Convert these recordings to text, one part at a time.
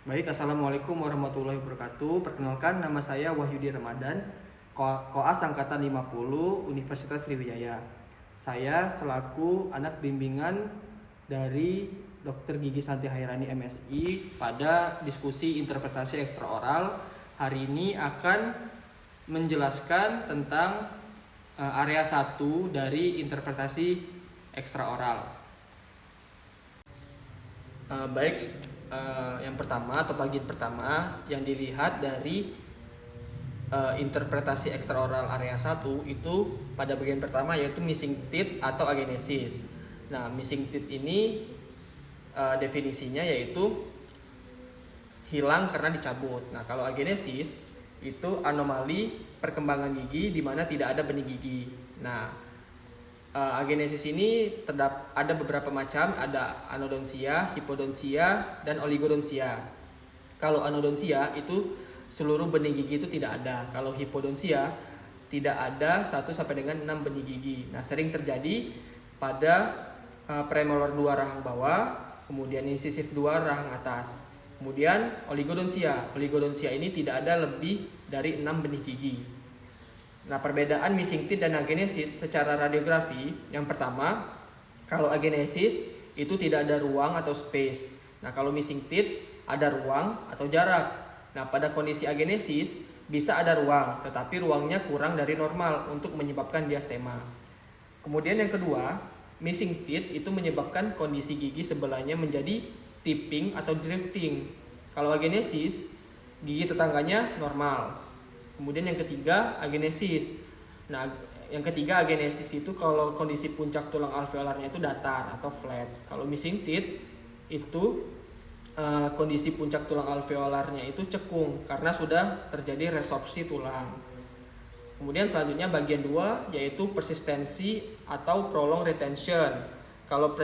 Baik, Assalamualaikum warahmatullahi wabarakatuh. Perkenalkan, nama saya Wahyudi Ramadan, Koas Angkatan 50, Universitas Sriwijaya. Saya selaku anak bimbingan dari Dr. Gigi Santi Hairani MSI pada diskusi interpretasi ekstraoral. Hari ini akan menjelaskan tentang area 1 dari interpretasi ekstraoral. Baik, yang pertama atau bagian pertama yang dilihat dari interpretasi ekstraoral area 1 itu pada bagian pertama yaitu missing teeth atau agenesis. Nah, missing teeth ini definisinya yaitu hilang karena dicabut. Nah, kalau agenesis itu anomali perkembangan gigi di mana tidak ada benih gigi. Nah, agenesis ini ada beberapa macam, ada anodonsia, hipodonsia, dan oligodonsia. Kalau anodonsia itu seluruh benih gigi itu tidak ada. Kalau hipodonsia tidak ada 1 sampai dengan 6 benih gigi. Nah, sering terjadi pada premolar 2 rahang bawah, kemudian incisif 2 rahang atas. Kemudian oligodonsia. Oligodonsia ini tidak ada lebih dari 6 benih gigi. Nah, perbedaan missing teeth dan agenesis secara radiografi, yang pertama, kalau agenesis itu tidak ada ruang atau space. Nah, kalau missing teeth ada ruang atau jarak. Nah, pada kondisi agenesis bisa ada ruang, tetapi ruangnya kurang dari normal untuk menyebabkan diastema. Kemudian yang kedua, missing teeth itu menyebabkan kondisi gigi sebelahnya menjadi tipping atau drifting. Kalau agenesis, gigi tetangganya normal. Kemudian yang ketiga, agenesis. Nah, yang ketiga agenesis itu kalau kondisi puncak tulang alveolarnya itu datar atau flat. Kalau missing teeth itu kondisi puncak tulang alveolarnya itu cekung karena sudah terjadi resorpsi tulang. Kemudian selanjutnya bagian 2 yaitu persistensi atau prolonged retention. Kalau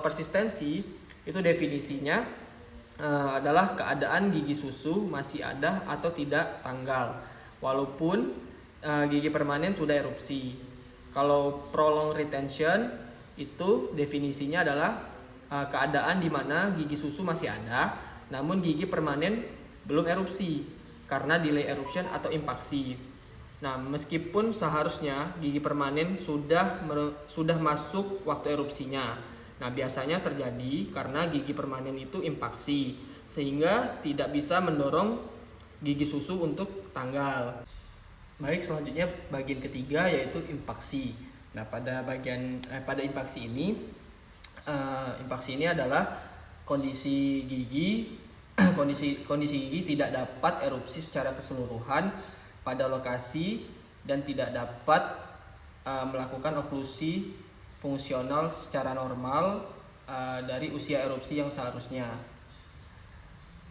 persistensi itu definisinya adalah keadaan gigi susu masih ada atau tidak tanggal walaupun gigi permanen sudah erupsi. Kalau prolonged retention itu definisinya adalah keadaan di mana gigi susu masih ada namun gigi permanen belum erupsi karena delay eruption atau impaksi. Nah, meskipun seharusnya gigi permanen sudah masuk waktu erupsinya. Nah, biasanya terjadi karena gigi permanen itu impaksi sehingga tidak bisa mendorong gigi susu untuk tanggal. Baik, selanjutnya bagian ketiga yaitu impaksi. Nah, pada impaksi ini adalah kondisi gigi kondisi gigi tidak dapat erupsi secara keseluruhan pada lokasi dan tidak dapat melakukan oklusi fungsional secara normal dari usia erupsi yang seharusnya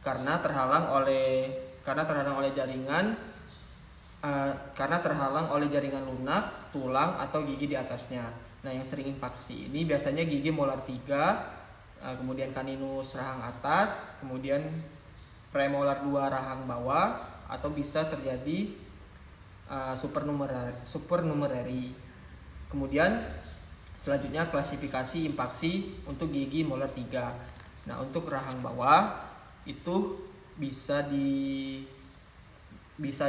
karena terhalang oleh jaringan lunak, tulang atau gigi di atasnya. Nah, yang sering impaksi ini biasanya gigi molar 3, kemudian caninus rahang atas, kemudian premolar 2 rahang bawah, atau bisa terjadi supernumerary. Kemudian selanjutnya klasifikasi impaksi untuk gigi molar 3. Nah, untuk rahang bawah itu bisa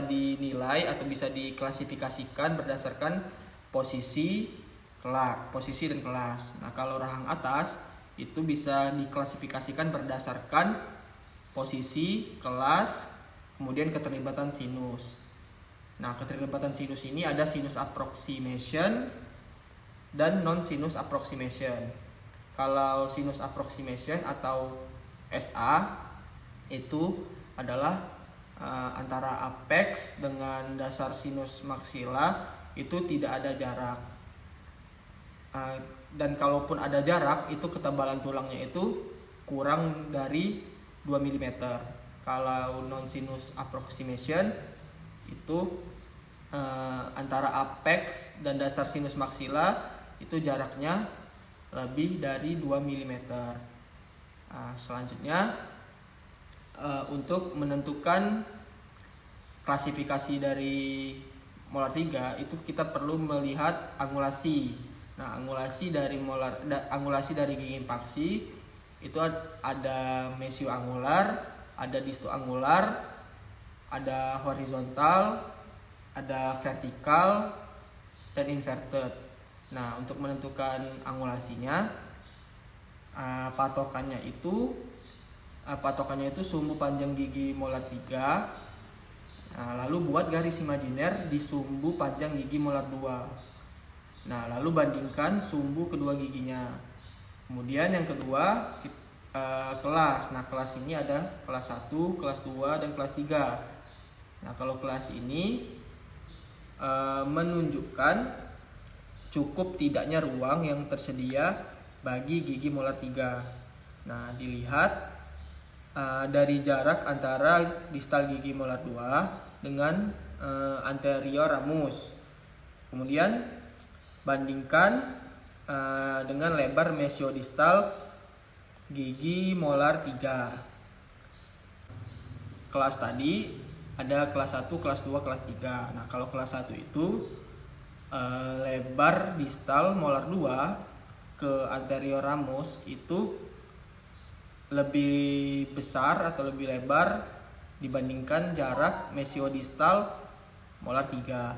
dinilai atau bisa diklasifikasikan berdasarkan posisi dan kelas. Nah, kalau rahang atas itu bisa diklasifikasikan berdasarkan posisi, kelas, kemudian keterlibatan sinus. Nah, keterlibatan sinus ini ada sinus approximation dan non sinus approximation. Kalau sinus approximation atau SA itu adalah antara apex dengan dasar sinus maksila itu tidak ada jarak. Dan kalaupun ada jarak itu ketebalan tulangnya itu kurang dari 2 mm. Kalau non sinus approximation itu antara apex dan dasar sinus maksila itu jaraknya lebih dari 2 mm. Selanjutnya untuk menentukan klasifikasi dari molar 3 itu kita perlu melihat angulasi. Nah, angulasi dari gigi impaksi itu ada mesioangular, ada distoangular, ada horizontal, ada vertikal, dan inverted. Nah, untuk menentukan angulasinya, patokannya itu sumbu panjang gigi molar 3. Nah, lalu buat garis imajiner di sumbu panjang gigi molar 2. Nah, lalu bandingkan sumbu kedua giginya. Kemudian yang kedua, kelas. Nah, kelas ini ada kelas 1, kelas 2, dan kelas 3. Nah, kalau kelas ini menunjukkan cukup tidaknya ruang yang tersedia bagi gigi molar 3. Nah, dilihat dari jarak antara distal gigi molar 2 dengan anterior ramus. Kemudian bandingkan dengan lebar mesiodistal gigi molar 3. Kelas tadi ada kelas 1, kelas 2, kelas 3. Nah, kalau kelas 1 itu lebar distal molar 2 ke anterior ramus itu lebih besar atau lebih lebar dibandingkan jarak mesiodistal molar 3.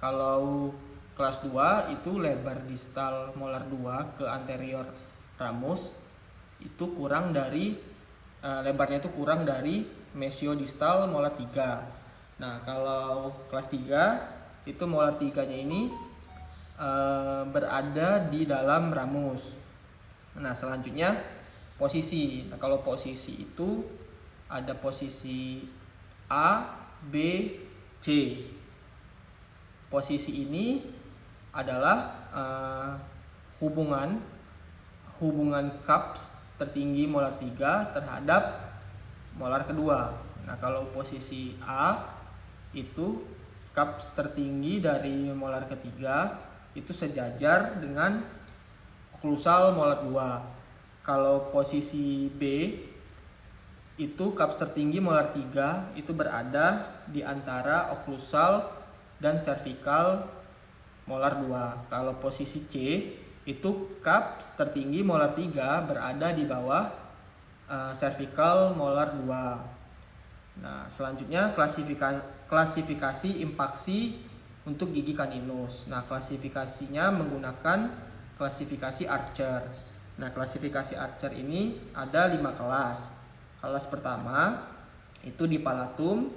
Kalau kelas 2 itu lebar distal molar 2 ke anterior ramus itu lebarnya itu kurang dari mesiodistal molar 3. Nah, kalau kelas 3 itu molar 3-nya ini berada di dalam ramus. Nah, selanjutnya posisi. Nah, kalau posisi itu ada posisi A, B, C. Posisi ini adalah hubungan cups tertinggi molar 3 terhadap molar kedua. Nah, kalau posisi A itu cups tertinggi dari molar ketiga itu sejajar dengan oklusal molar 2. Kalau posisi B itu cups tertinggi molar 3 itu berada di antara oklusal dan cervical molar 2. Kalau posisi C itu cups tertinggi molar 3 berada di bawah cervical molar 2. Nah, selanjutnya klasifikasi impaksi untuk gigi kaninus. Nah, klasifikasinya menggunakan klasifikasi Archer. Nah, klasifikasi Archer ini ada 5 kelas. Kelas pertama itu di palatum,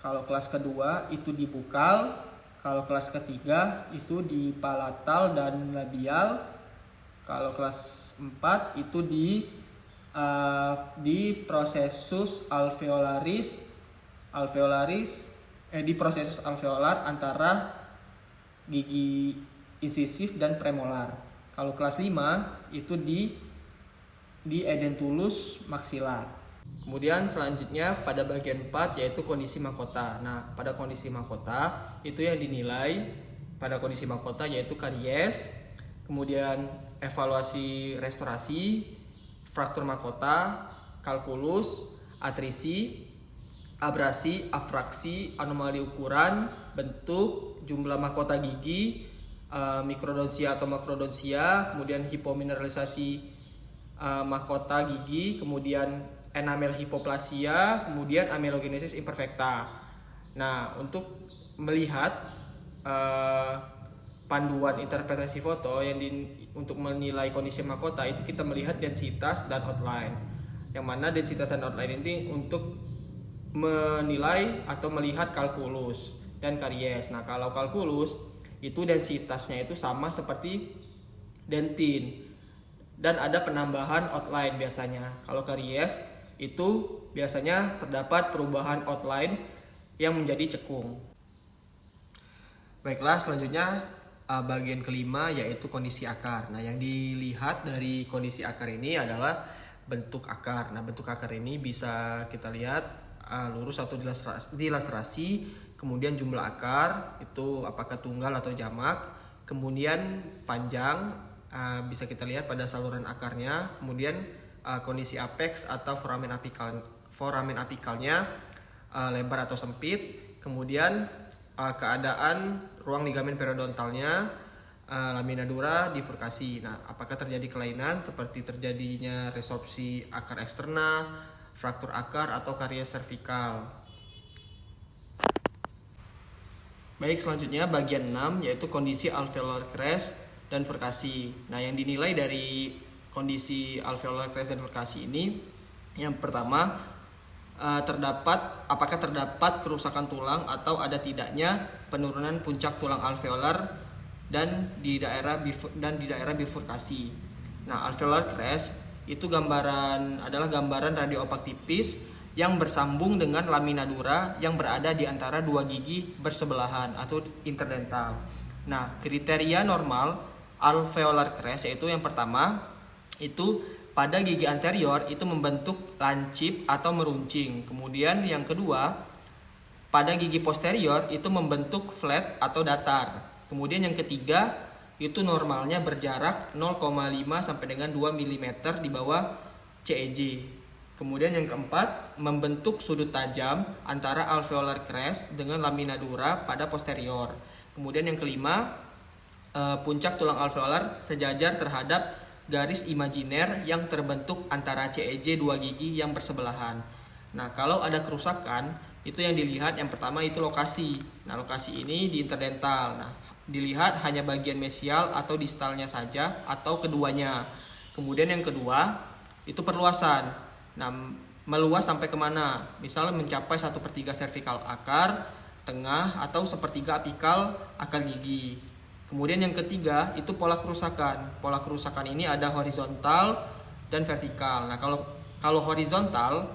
kalau kelas kedua itu di bukal, kalau kelas ketiga itu di palatal dan labial, kalau kelas 4 itu di prosesus di prosesus alveolar antara gigi insisif dan premolar. Kalau kelas 5 itu di edentulus maxilla. Kemudian selanjutnya pada bagian 4 yaitu kondisi mahkota. Nah, pada kondisi mahkota itu yang dinilai pada kondisi mahkota yaitu karies, kemudian evaluasi restorasi, fraktur mahkota, kalkulus, atrisi, abrasi, afraksi, anomali ukuran, bentuk, jumlah mahkota gigi, mikrodonsia atau makrodonsia, kemudian hipomineralisasi mahkota gigi, kemudian enamel hipoplasia, kemudian amelogenesis imperfecta. Nah, untuk melihat panduan interpretasi foto untuk menilai kondisi mahkota itu kita melihat densitas dan outline. Yang mana densitas dan outline ini untuk menilai atau melihat kalkulus dan karies. Nah, kalau kalkulus itu densitasnya itu sama seperti dentin dan ada penambahan outline biasanya. Kalau karies itu biasanya terdapat perubahan outline yang menjadi cekung. Baiklah, selanjutnya bagian kelima yaitu kondisi akar. Nah, yang dilihat dari kondisi akar ini adalah bentuk akar. Nah, bentuk akar ini bisa kita lihat lurus atau dilaserasi, kemudian jumlah akar itu apakah tunggal atau jamak, kemudian panjang bisa kita lihat pada saluran akarnya, kemudian kondisi apex atau foramen apikalnya lebar atau sempit, kemudian keadaan ruang ligamen periodontalnya, lamina dura, bifurkasi. Nah, apakah terjadi kelainan seperti terjadinya resorpsi akar eksterna fraktur akar atau karies servikal. Baik, selanjutnya bagian 6 yaitu kondisi alveolar crest dan furkasi. Nah, yang dinilai dari kondisi alveolar crest dan furkasi ini, yang pertama apakah terdapat kerusakan tulang atau ada tidaknya penurunan puncak tulang alveolar dan di daerah bifurkasi. Nah, alveolar crest itu adalah gambaran radioopak tipis yang bersambung dengan lamina dura yang berada di antara dua gigi bersebelahan atau interdental. Nah, kriteria normal alveolar crest yaitu yang pertama itu pada gigi anterior itu membentuk lancip atau meruncing. Kemudian yang kedua, pada gigi posterior itu membentuk flat atau datar. Kemudian yang ketiga, itu normalnya berjarak 0,5 sampai dengan 2 mm di bawah CEJ. Kemudian yang keempat, membentuk sudut tajam antara alveolar crest dengan lamina dura pada posterior. Kemudian yang kelima, puncak tulang alveolar sejajar terhadap garis imajiner yang terbentuk antara CEJ dua gigi yang bersebelahan. Nah, kalau ada kerusakan, itu yang dilihat yang pertama itu lokasi. Nah, lokasi ini di interdental. Nah, dilihat hanya bagian mesial atau distalnya saja atau keduanya. Kemudian yang kedua, itu perluasan. Nah, meluas sampai kemana? Misalnya mencapai 1/3 servikal akar, tengah, atau 1/3 apikal akar gigi. Kemudian yang ketiga itu pola kerusakan. Pola kerusakan ini ada horizontal dan vertikal. Nah, kalau horizontal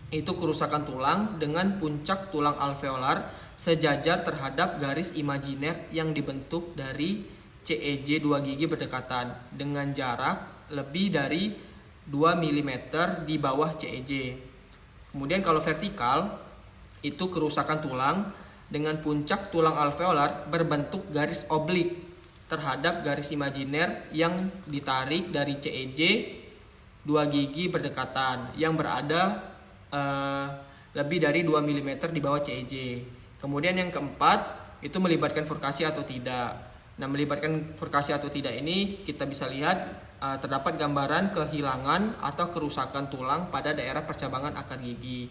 itu kerusakan tulang dengan puncak tulang alveolar sejajar terhadap garis imajiner yang dibentuk dari CEJ dua gigi berdekatan dengan jarak lebih dari 2 mm di bawah CEJ. Kemudian kalau vertikal itu kerusakan tulang dengan puncak tulang alveolar berbentuk garis oblik terhadap garis imajiner yang ditarik dari CEJ dua gigi berdekatan yang berada lebih dari 2 mm di bawah CEJ. Kemudian yang keempat itu melibatkan furkasi atau tidak. Nah, melibatkan furkasi atau tidak ini kita bisa lihat terdapat gambaran kehilangan atau kerusakan tulang pada daerah percabangan akar gigi.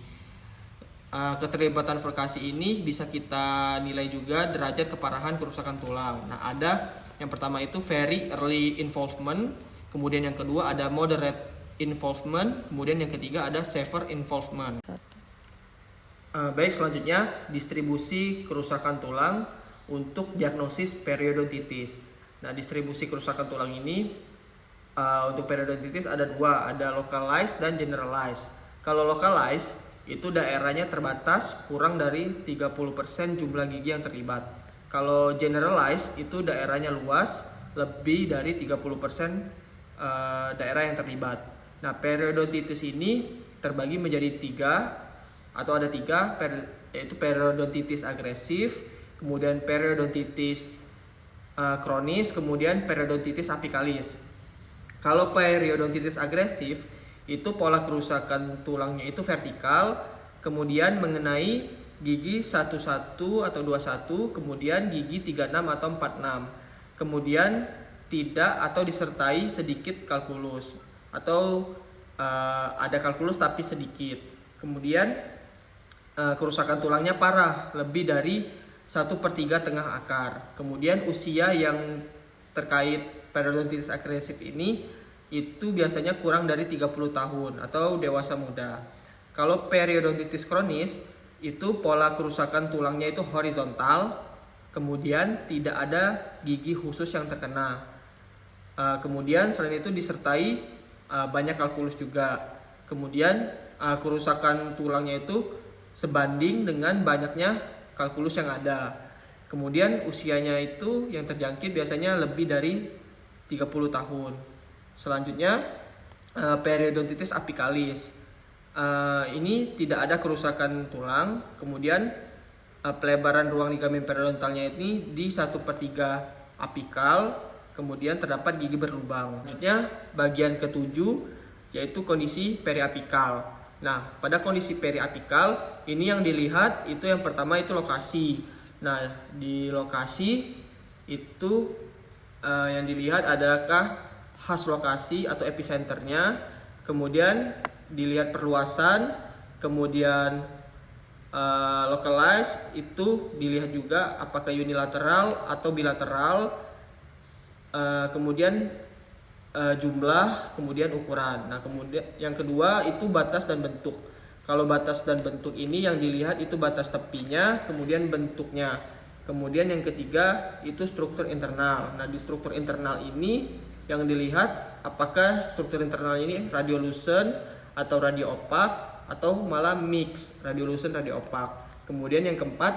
Keterlibatan furkasi ini bisa kita nilai juga derajat keparahan kerusakan tulang. Nah, ada yang pertama itu very early involvement, kemudian yang kedua ada moderate involvement, kemudian yang ketiga ada severe involvement. Baik, selanjutnya distribusi kerusakan tulang untuk diagnosis periodontitis. Nah, distribusi kerusakan tulang ini untuk periodontitis ada dua, ada localized dan generalized. Kalau localized itu daerahnya terbatas kurang dari 30% jumlah gigi yang terlibat. Kalau generalized itu daerahnya luas lebih dari 30% daerah yang terlibat. Nah, periodontitis ini terbagi menjadi ada tiga, yaitu periodontitis agresif, kemudian periodontitis kronis, kemudian periodontitis apikalis. Kalau periodontitis agresif itu pola kerusakan tulangnya itu vertikal, kemudian mengenai gigi 11 atau 21, kemudian gigi 36 atau 46. Kemudian tidak atau disertai sedikit kalkulus atau ada kalkulus tapi sedikit. Kemudian kerusakan tulangnya parah, lebih dari 1/3 tengah akar. Kemudian usia yang terkait periodontitis agresif ini itu biasanya kurang dari 30 tahun atau dewasa muda. Kalau periodontitis kronis itu pola kerusakan tulangnya itu horizontal, kemudian tidak ada gigi khusus yang terkena. Kemudian selain itu disertai banyak kalkulus juga. Kemudian kerusakan tulangnya itu sebanding dengan banyaknya kalkulus yang ada. Kemudian usianya itu yang terjangkit biasanya lebih dari 30 tahun. Selanjutnya periodontitis apikalis. Ini tidak ada kerusakan tulang. Kemudian pelebaran ruang ligamen periodontalnya ini di 1/3 apikal. Kemudian terdapat gigi berlubang. Selanjutnya bagian ketujuh yaitu kondisi periapikal. Nah, pada kondisi periapikal ini yang dilihat itu yang pertama itu lokasi. Nah, di lokasi itu yang dilihat adakah khas lokasi atau epicenternya, kemudian dilihat perluasan, kemudian localize itu dilihat juga apakah unilateral atau bilateral, kemudian jumlah, kemudian ukuran. Nah, kemudian yang kedua itu batas dan bentuk. Kalau batas dan bentuk ini yang dilihat itu batas tepinya, kemudian bentuknya. Kemudian yang ketiga itu struktur internal. Nah, di struktur internal ini yang dilihat apakah struktur internal ini radiolucent atau radio opak atau malah mix radiolucent radio opak. Kemudian yang keempat,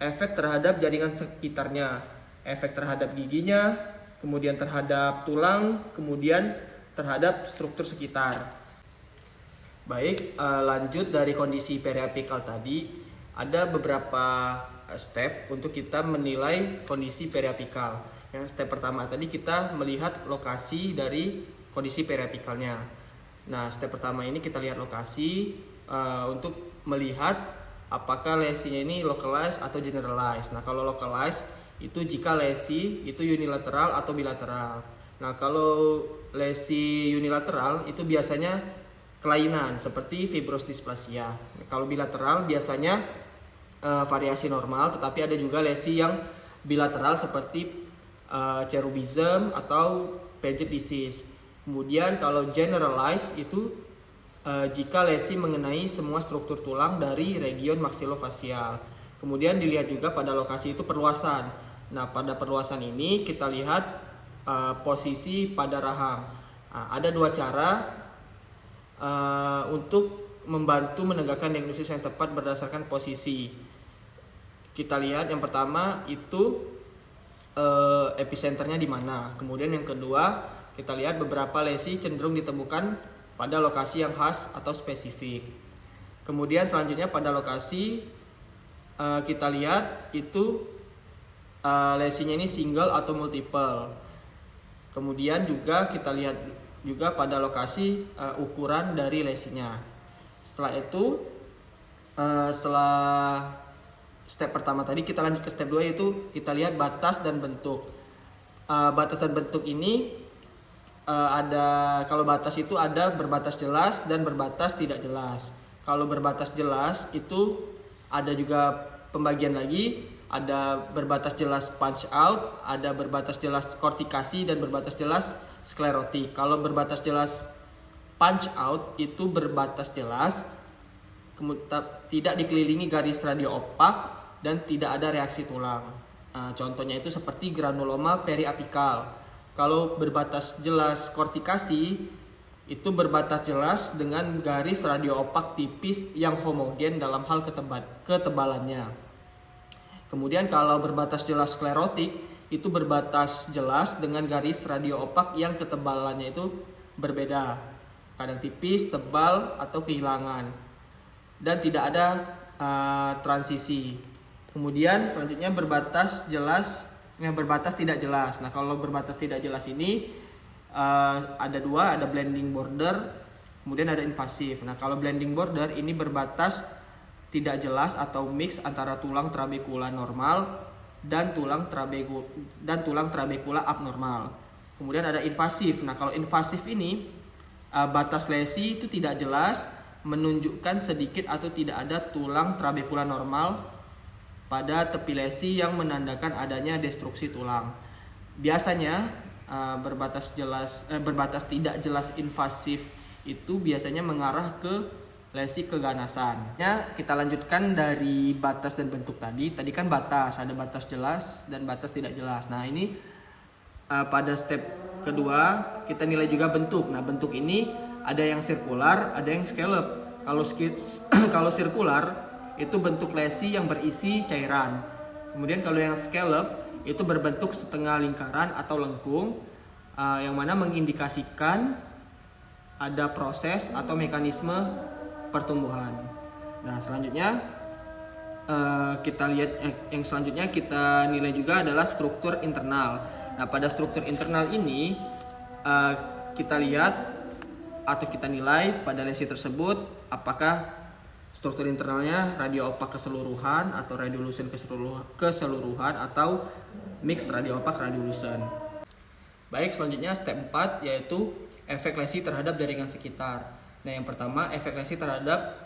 efek terhadap jaringan sekitarnya, efek terhadap giginya, kemudian terhadap tulang, kemudian terhadap struktur sekitar. Baik, lanjut dari kondisi periapikal tadi, ada beberapa step untuk kita menilai kondisi periapikal. Yang step pertama tadi kita melihat lokasi dari kondisi periapikalnya. Nah, step pertama ini kita lihat lokasi untuk melihat apakah lesinya ini localized atau generalized. Nah, kalau localized itu jika lesi itu unilateral atau bilateral. Nah, kalau lesi unilateral itu biasanya kelainan seperti fibrosdisplasia. Kalau bilateral biasanya variasi normal, tetapi ada juga lesi yang bilateral seperti cherubism atau Paget disease. Kemudian kalau generalized itu jika lesi mengenai semua struktur tulang dari region maksilofacial. Kemudian dilihat juga pada lokasi itu perluasan. Nah, pada perluasan ini kita lihat posisi pada rahang. Nah, ada dua cara untuk membantu menegakkan diagnosis yang tepat berdasarkan posisi. Kita lihat yang pertama itu epicenternya di mana. Kemudian yang kedua kita lihat beberapa lesi cenderung ditemukan pada lokasi yang khas atau spesifik. Kemudian selanjutnya pada lokasi kita lihat itu lesinya ini single atau multiple. Kemudian juga kita lihat juga pada lokasi ukuran dari lesinya. Setelah itu setelah step pertama tadi kita lanjut ke step 2 yaitu kita lihat batas dan bentuk. Batas dan bentuk ini ada, kalau batas itu ada berbatas jelas dan berbatas tidak jelas. Kalau berbatas jelas itu ada juga pembagian lagi, ada berbatas jelas punch out, ada berbatas jelas kortikasi dan berbatas jelas sklerotik. Kalau berbatas jelas punch out itu berbatas jelas, tidak dikelilingi garis radio opak dan tidak ada reaksi tulang. Contohnya itu seperti granuloma periapikal. Kalau berbatas jelas kortikasi itu berbatas jelas dengan garis radio opak tipis yang homogen dalam hal ketebalannya. Kemudian kalau berbatas jelas sklerotik itu berbatas jelas dengan garis radio opak yang ketebalannya itu berbeda, kadang tipis, tebal atau kehilangan, dan tidak ada transisi. Kemudian selanjutnya berbatas jelas yang berbatas tidak jelas. Nah, kalau berbatas tidak jelas ini ada dua, ada blending border, kemudian ada invasif. Nah, kalau blending border ini berbatas tidak jelas atau mix antara tulang trabekula normal dan tulang trabekula abnormal. Kemudian ada invasif. Nah, kalau invasif ini batas lesi itu tidak jelas, menunjukkan sedikit atau tidak ada tulang trabekula normal pada tepi lesi yang menandakan adanya destruksi tulang. Biasanya berbatas tidak jelas invasif itu biasanya mengarah ke lesi keganasan. Ya, kita lanjutkan dari batas dan bentuk tadi. Tadi kan batas, ada batas jelas dan batas tidak jelas. Nah, ini pada step kedua kita nilai juga bentuk. Nah, bentuk ini ada yang sirkular, ada yang scallop. Kalau sirkular itu bentuk lesi yang berisi cairan. Kemudian kalau yang scallop itu berbentuk setengah lingkaran atau lengkung, yang mana mengindikasikan ada proses atau mekanisme pertumbuhan. Nah, selanjutnya kita lihat yang selanjutnya kita nilai juga adalah struktur internal. Nah, pada struktur internal ini kita lihat atau kita nilai pada lesi tersebut apakah struktur internalnya radio opak keseluruhan atau radiolucent keseluruhan atau mix radio opak radiolucent. Baik, selanjutnya step 4 yaitu efek lesi terhadap jaringan sekitar. Nah, yang pertama efek lesi terhadap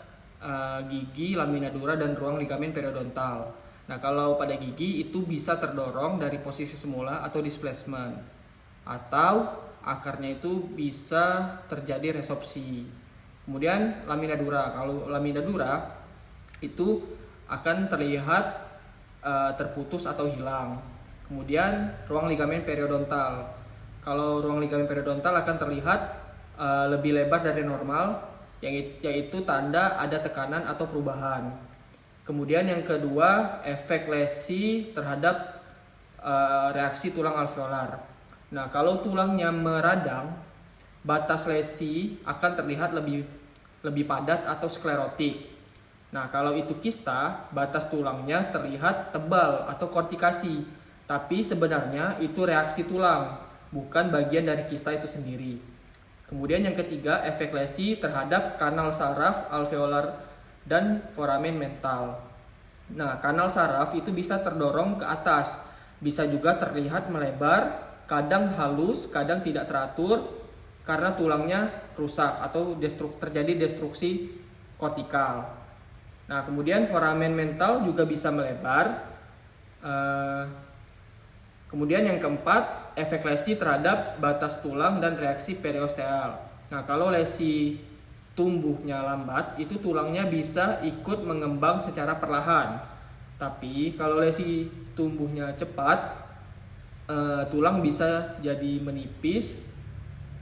gigi, lamina dura, dan ruang ligamen periodontal. Nah, kalau pada gigi itu bisa terdorong dari posisi semula atau displacement, atau akarnya itu bisa terjadi resorpsi. Kemudian lamina dura, kalau lamina dura itu akan terlihat terputus atau hilang. Kemudian ruang ligamen periodontal, kalau ruang ligamen periodontal akan terlihat lebih lebar dari normal, yaitu tanda ada tekanan atau perubahan. Kemudian yang kedua, efek lesi terhadap reaksi tulang alveolar. Nah, kalau tulangnya meradang, batas lesi akan terlihat lebih padat atau sklerotik. Nah, kalau itu kista, batas tulangnya terlihat tebal atau kortikasi. Tapi sebenarnya itu reaksi tulang, bukan bagian dari kista itu sendiri. Kemudian yang ketiga, efek lesi terhadap kanal saraf, alveolar, dan foramen mental. Nah, kanal saraf itu bisa terdorong ke atas, bisa juga terlihat melebar, kadang halus, kadang tidak teratur, karena tulangnya rusak atau terjadi destruksi kortikal. Nah, kemudian foramen mental juga bisa melebar. Kemudian yang keempat, efek lesi terhadap batas tulang dan reaksi periosteal. Nah, kalau lesi tumbuhnya lambat, itu tulangnya bisa ikut mengembang secara perlahan. Tapi kalau lesi tumbuhnya cepat, tulang bisa jadi menipis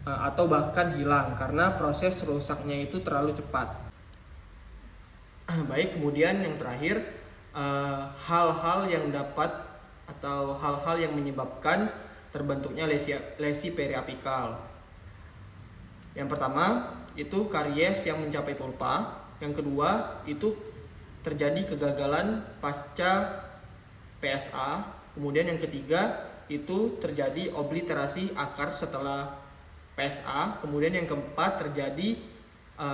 atau bahkan hilang karena proses rusaknya itu terlalu cepat. Baik, kemudian yang terakhir, hal-hal yang dapat atau hal-hal yang menyebabkan terbentuknya lesi periapikal. Yang pertama itu karies yang mencapai pulpa. Yang kedua itu terjadi kegagalan pasca PSA. Kemudian yang ketiga itu terjadi obliterasi akar setelah PSA. Kemudian yang keempat terjadi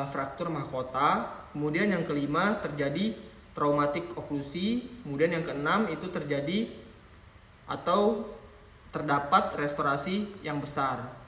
fraktur mahkota. Kemudian yang kelima terjadi traumatik oklusi. Kemudian yang keenam itu terjadi atau terdapat restorasi yang besar.